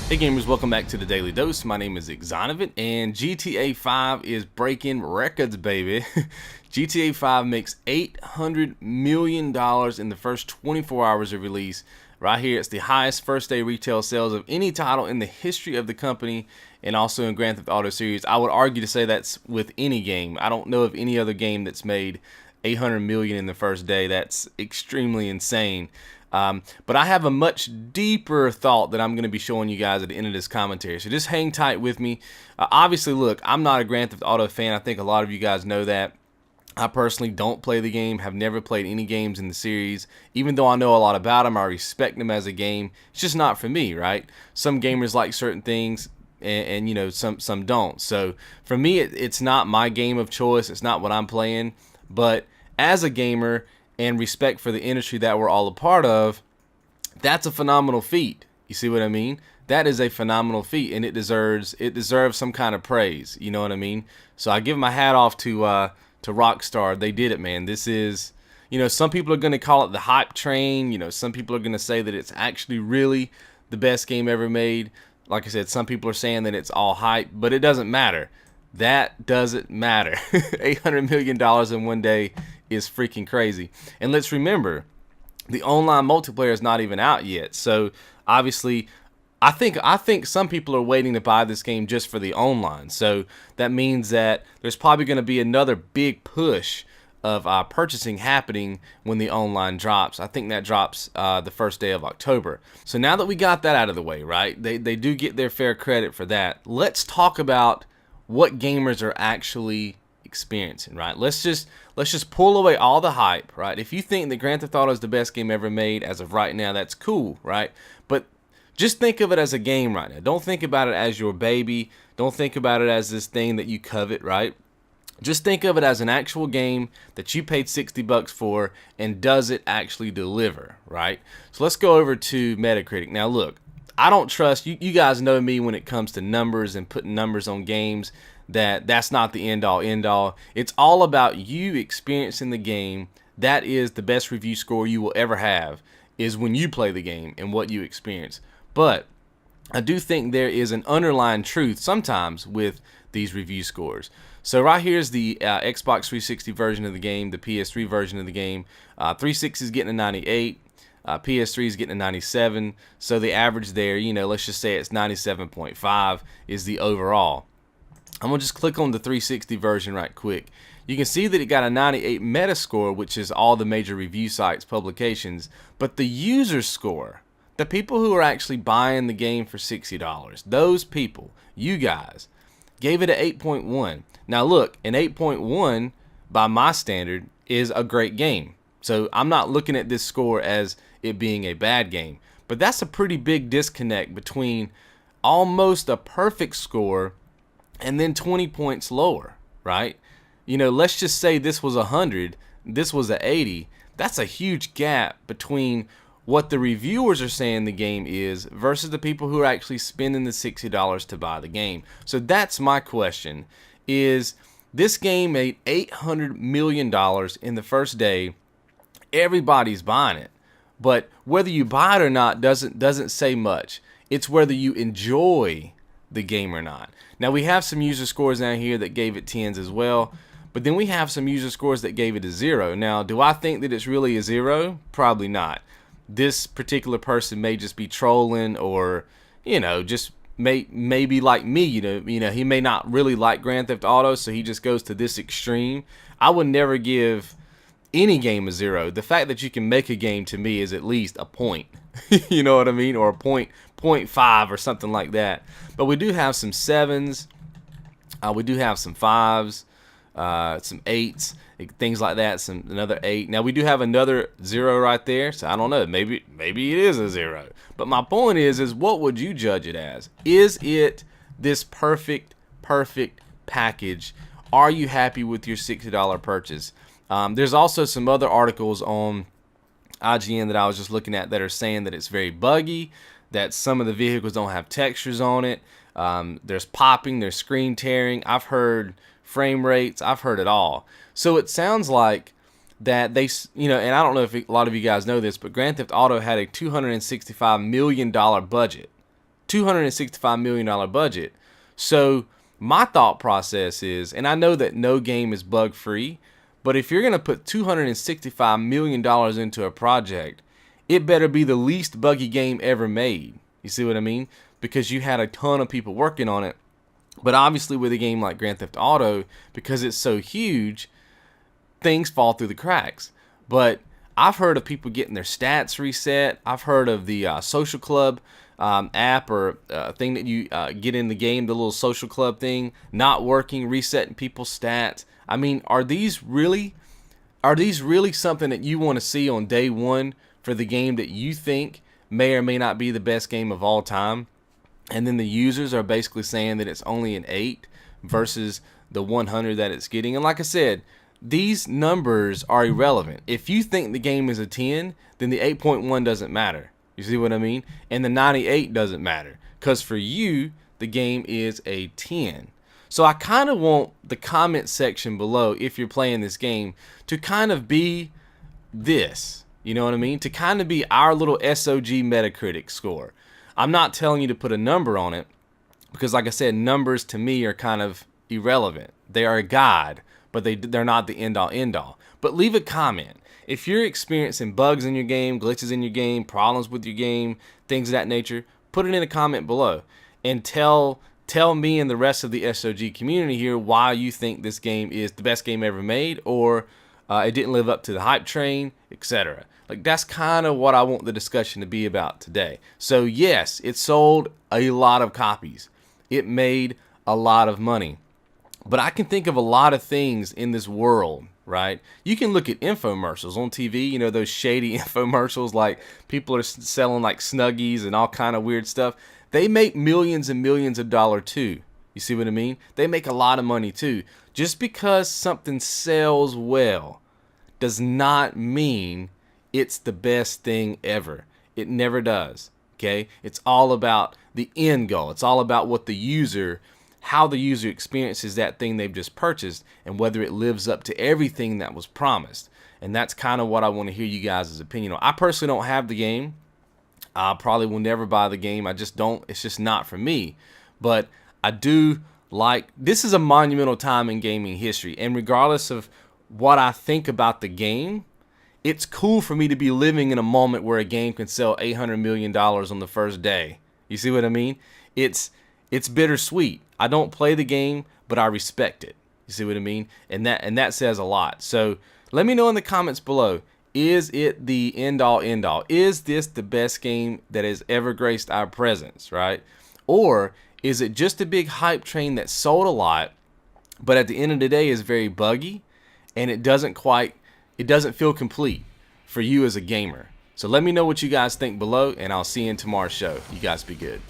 Hey gamers, welcome back to the Daily Dose. My name is XONEVANT and GTA 5 is breaking records, baby. GTA 5 makes $800 million in the first 24 hours of release. Right here, it's the highest first day retail sales of any title in the history of the company, and also in Grand Theft Auto series. I would argue to say that's with any game. I don't know of any other game that's made 800 million in the first day. That's extremely insane. But I have a much deeper thought that I'm going to be showing you guys at the end of this commentary. So just hang tight with me. Obviously, look, I'm not a Grand Theft Auto fan. I think a lot of you guys know that. I personally don't play the game, have never played any games in the series. Even though I know a lot about them, I respect them as a game. It's just not for me, right? Some gamers like certain things, and you know, some don't. So for me, it's not my game of choice. It's not what I'm playing. But as a gamer and respect for the industry that we're all a part of, that's a phenomenal feat. You see what I mean? That is a phenomenal feat, and it deserves some kind of praise. You know what I mean? So I give my hat off to Rockstar. They did it, man. This is, you know, some people are going to call it the hype train. You know, some people are going to say that it's actually really the best game ever made. Like I said, some people are saying that it's all hype, but it doesn't matter. That doesn't matter. $800 million in one day is freaking crazy. And let's remember, the online multiplayer is not even out yet. So obviously, I think some people are waiting to buy this game just for the online. So that means that there's probably going to be another big push of purchasing happening when the online drops. I think that drops the first day of October. So now that we got that out of the way, right? They do get their fair credit for that. Let's talk about what gamers are actually experiencing, right? Let's just pull away all the hype, right? If you think that Grand Theft Auto is the best game ever made as of right now, that's cool, right? But just think of it as a game right now. Don't think about it as your baby. Don't think about it as this thing that you covet, right? Just think of it as an actual game that you paid $60 for, and does it actually deliver, right? So let's go over to Metacritic. Now look, I don't trust, you guys know me when it comes to numbers and putting numbers on games, that's not the end all. It's all about you experiencing the game. That is the best review score you will ever have, is when you play the game and what you experience. But I do think there is an underlying truth sometimes with these review scores. So right here is the Xbox 360 version of the game, the PS3 version of the game. 360 is getting a 98. PS3 is getting a 97. So the average there, you know, let's just say it's 97.5 is the overall. I'm going to just click on the 360 version right quick. You can see that it got a 98 Metascore, which is all the major review sites, publications. But the user score, the people who are actually buying the game for $60, those people, you guys, gave it an 8.1. Now look, an 8.1 by my standard is a great game. So I'm not looking at this score as it being a bad game. But that's a pretty big disconnect between almost a perfect score and then 20 points lower, right? You know, let's just say this was 100, this was a 80. That's a huge gap between what the reviewers are saying the game is versus the people who are actually spending the $60 to buy the game. So that's my question, is this game made $800 million in the first day. Everybody's buying it. But whether you buy it or not doesn't say much. It's whether you enjoy the game or not. Now we have some user scores down here that gave it 10s as well. But then we have some user scores that gave it a 0. Now, do I think that it's really a 0? Probably not. This particular person may just be trolling, or, you know, just maybe like me, you know, he may not really like Grand Theft Auto, so he just goes to this extreme. I would never give any game a 0. The fact that you can make a game, to me, is at least a point. You know what I mean? Or a point 0.5 or something like that. But we do have some 7s. We do have some 5s. Some 8s, things like that. Another 8. Now we do have another 0 right there, so I don't know. Maybe it is a 0. But my point is what would you judge it as? Is it this perfect package? Are you happy with your $60 purchase? There's also some other articles on IGN that I was just looking at that are saying that it's very buggy, that some of the vehicles don't have textures on it. There's popping, there's screen tearing. I've heard frame rates, I've heard it all. So it sounds like that they, you know, and I don't know if a lot of you guys know this, but Grand Theft Auto had a $265 million budget. $265 million budget. So my thought process is, and I know that no game is bug free, but if you're going to put $265 million into a project, it better be the least buggy game ever made. You see what I mean? Because you had a ton of people working on it. But obviously with a game like Grand Theft Auto, because it's so huge, things fall through the cracks. But I've heard of people getting their stats reset. I've heard of the social club app or thing that you get in the game, the little social club thing, not working, resetting people's stats. I mean, are these really something that you want to see on day one for the game that you think may or may not be the best game of all time? And then the users are basically saying that it's only an 8 versus the 100 that it's getting. And like I said, these numbers are irrelevant. If you think the game is a 10, then the 8.1 doesn't matter. You see what I mean? And the 98 doesn't matter, because for you, the game is a 10. So I kind of want the comment section below, if you're playing this game, to kind of be this. You know what I mean? To kind of be our little SOG Metacritic score. I'm not telling you to put a number on it, because like I said, numbers to me are kind of irrelevant. They are a guide, but they're not the end-all, end-all. But leave a comment. If you're experiencing bugs in your game, glitches in your game, problems with your game, things of that nature, put it in a comment below. And tell me and the rest of the SOG community here why you think this game is the best game ever made, or it didn't live up to the hype train, etc. Like, that's kind of what I want the discussion to be about today. So yes, it sold a lot of copies. It made a lot of money. But I can think of a lot of things in this world, right? You can look at infomercials on TV, you know, those shady infomercials, like people are selling like Snuggies and all kind of weird stuff. They make millions and millions of dollars too. You see what I mean? They make a lot of money too. Just because something sells well does not mean it's the best thing ever. It never does. Okay? It's all about the end goal. It's all about what the user, how the user experiences that thing they've just purchased, and whether it lives up to everything that was promised. And that's kind of what I want to hear you guys' opinion on. I personally don't have the game. I probably will never buy the game. I just don't. It's just not for me. But I do like, this is a monumental time in gaming history. And regardless of what I think about the game, it's cool for me to be living in a moment where a game can sell $800 million on the first day. You see what I mean? It's bittersweet. I don't play the game, but I respect it. You see what I mean? And that says a lot. So let me know in the comments below. Is it the end-all, end-all? Is this the best game that has ever graced our presence, right? Or is it just a big hype train that sold a lot, but at the end of the day is very buggy, and it doesn't feel complete for you as a gamer? So let me know what you guys think below, and I'll see you in tomorrow's show. You guys be good.